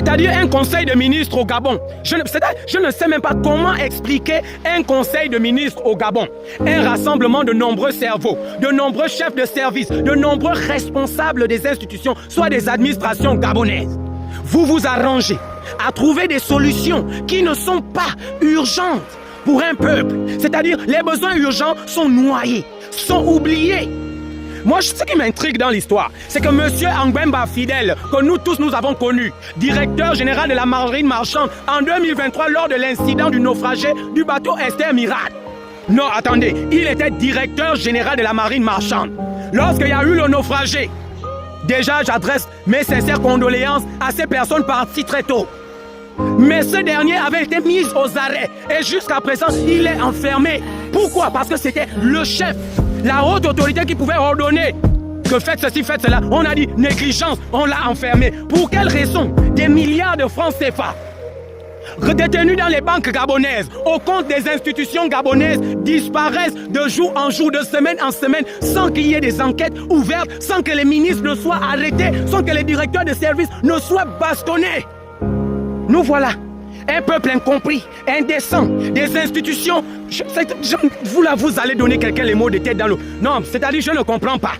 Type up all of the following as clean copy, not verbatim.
C'est-à-dire un conseil de ministres au Gabon. Je ne sais même pas comment expliquer un conseil de ministres au Gabon. Un rassemblement de nombreux cerveaux, de nombreux chefs de service, de nombreux responsables des institutions, soit des administrations gabonaises. Vous vous arrangez à trouver des solutions qui ne sont pas urgentes pour un peuple. C'est-à-dire les besoins urgents sont noyés, sont oubliés. Moi, ce qui m'intrigue dans l'histoire, c'est que M. Angwemba Fidèle, que nous tous nous avons connu, directeur général de la marine marchande en 2023 lors de l'incident du naufragé du bateau Esther Miracle. Non, attendez, il était directeur général de la marine marchande. Lorsqu'il y a eu le naufragé, déjà j'adresse mes sincères condoléances à ces personnes parties très tôt. Mais ce dernier avait été mis aux arrêts et jusqu'à présent, il est enfermé. Pourquoi? Parce que c'était le chef. La haute autorité qui pouvait ordonner que faites ceci, faites cela. On a dit négligence, on l'a enfermé. Pour quelle raison? Des milliards de francs CFA détenus dans les banques gabonaises, au compte des institutions gabonaises, disparaissent de jour en jour, de semaine en semaine, sans qu'il y ait des enquêtes ouvertes, sans que les ministres ne soient arrêtés, sans que les directeurs de services ne soient bastonnés. Nous voilà. Un peuple incompris, indécent, des institutions. Vous allez donner quelqu'un les mots de tête dans l'eau. Non, c'est-à-dire je ne comprends pas.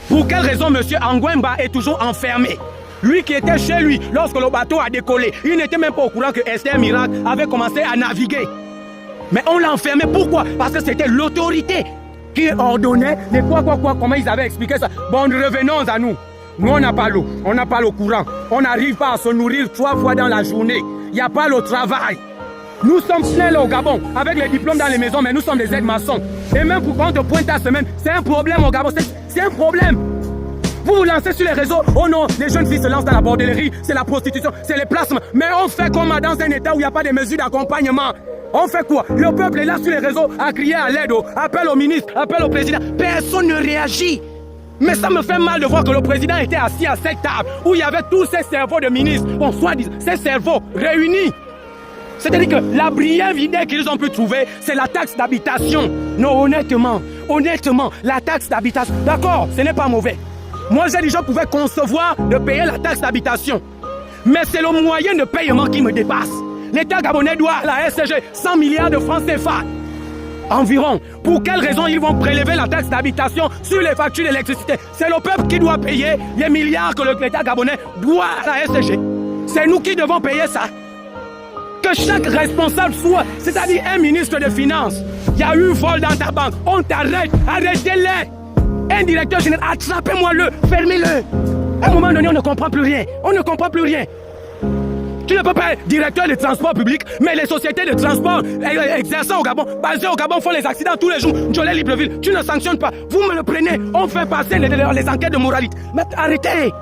Pour quelle raison M. Angwemba est toujours enfermé? Lui qui était chez lui lorsque le bateau a décollé, il n'était même pas au courant que Esther Miracle avait commencé à naviguer. Mais on l'a enfermé, pourquoi? Parce que c'était l'autorité qui ordonnait les comment ils avaient expliqué ça. Bon, revenons à nous. Nous, on n'a pas l'eau, on n'a pas le courant. On n'arrive pas à se nourrir 3 fois dans la journée. Il n'y a pas le travail. Nous sommes pleins là au Gabon, avec les diplômes dans les maisons, mais nous sommes des aides-maçons. Et même pour quand on te pointe ta semaine, c'est un problème au Gabon, c'est un problème. Vous vous lancez sur les réseaux, oh non, les jeunes filles se lancent dans la bordellerie, c'est la prostitution, c'est les placements. Mais on fait comme dans un état où il n'y a pas de mesures d'accompagnement. On fait quoi? Le peuple est là sur les réseaux à crier à l'aide, appel au ministre, appel au président. Personne ne réagit. Mais ça me fait mal de voir que le président était assis à cette table où il y avait tous ces cerveaux de ministres, bon, soi-disant, ces cerveaux réunis. C'est-à-dire que la brillante idée qu'ils ont pu trouver, c'est la taxe d'habitation. Non, honnêtement, la taxe d'habitation, d'accord, ce n'est pas mauvais. Moi, j'ai déjà pouvais concevoir de payer la taxe d'habitation. Mais c'est le moyen de paiement qui me dépasse. L'État gabonais doit à la SCG 100 milliards de francs CFA. Environ. Pour quelle raison ils vont prélever la taxe d'habitation sur les factures d'électricité? C'est le peuple qui doit payer les milliards que l'État gabonais doit à la SCG. C'est nous qui devons payer ça. Que chaque responsable soit, c'est-à-dire un ministre des Finances. Il y a eu vol dans ta banque. On t'arrête. Arrêtez-les. Un directeur général, attrapez-moi-le. Fermez-le. À un moment donné, on ne comprend plus rien. On ne comprend plus rien. Tu ne peux pas être directeur des transports publics, mais les sociétés de transport exerçant au Gabon, basées au Gabon, font les accidents tous les jours. Jolet Libreville, tu ne sanctionnes pas. Vous me le prenez, on fait passer les enquêtes de moralité. Mais arrêtez.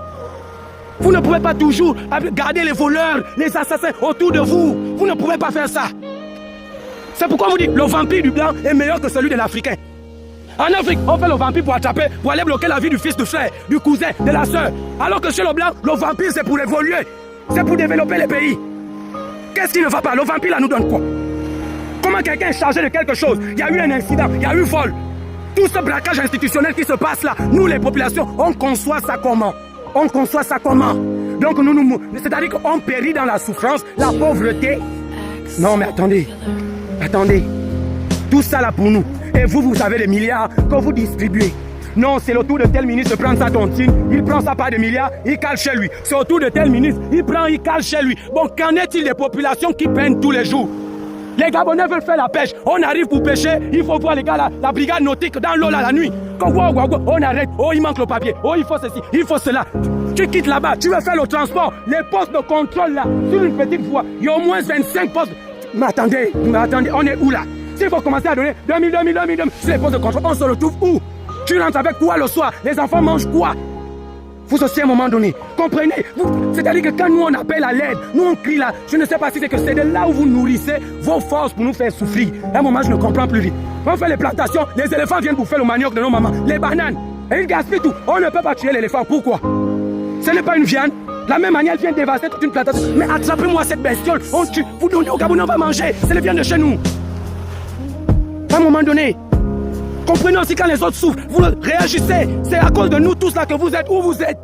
Vous ne pouvez pas toujours garder les voleurs, les assassins autour de vous. Vous ne pouvez pas faire ça. C'est pourquoi on vous dit le vampire du blanc est meilleur que celui de l'Africain. En Afrique, on fait le vampire pour attraper, pour aller bloquer la vie du fils, du frère, du cousin, de la soeur. Alors que chez le blanc, le vampire c'est pour évoluer. C'est pour développer les pays. Qu'est-ce qui ne va pas? Le vampire là nous donne quoi? Comment quelqu'un est chargé de quelque chose? Il y a eu un incident, il y a eu vol. Tout ce braquage institutionnel qui se passe là, nous les populations, on conçoit ça comment? On conçoit ça comment? Donc c'est-à-dire qu'on périt dans la souffrance, la pauvreté. Non mais attendez. Tout ça là pour nous. Et vous avez des milliards que vous distribuez. Non, c'est le tour de tel ministre de prendre sa tontine, il prend sa part de milliards, il cale chez lui. C'est au tour de tel ministre, il cale chez lui. Bon, qu'en est-il des populations qui peinent tous les jours? Les Gabonais veulent faire la pêche, on arrive pour pêcher, il faut voir les gars là, la brigade nautique dans l'eau là la nuit. Quand on arrête, oh il manque le papier, oh il faut ceci, il faut cela. Tu quittes là-bas, tu veux faire le transport, les postes de contrôle là, sur une petite voie, il y a au moins 25 postes. Mais attendez, on est où là? S'il faut commencer à donner 2000 sur les postes de contrôle, on se retrouve où? Tu rentres avec quoi le soir? Les enfants mangent quoi? Vous aussi à un moment donné, comprenez? C'est-à-dire que quand nous on appelle à l'aide, nous on crie là, je ne sais pas si c'est que c'est de là où vous nourrissez vos forces pour nous faire souffrir. À un moment je ne comprends plus vite. On fait les plantations, les éléphants viennent bouffer le manioc de nos mamans, les bananes, et ils gaspillent tout. On ne peut pas tuer l'éléphant, pourquoi? Ce n'est pas une viande. De la même manière, elle vient dévaster toute une plantation. Mais attrapez-moi cette bestiole, on tue. Vous donnez au Gabon, on va manger. C'est les viandes de chez nous. À un moment donné, comprenez aussi quand les autres souffrent, vous réagissez. C'est à cause de nous tous là que vous êtes où vous êtes.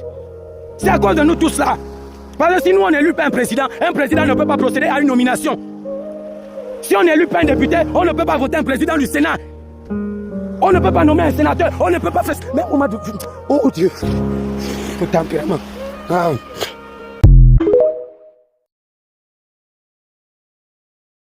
C'est à cause de nous tous là. Parce que si nous on n'élit pas un président ne peut pas procéder à une nomination. Si on n'élit pas un député, on ne peut pas voter un président du Sénat. On ne peut pas nommer un sénateur, on ne peut pas faire... Mais on m'a dit... Oh Dieu, le tempérament. Ah.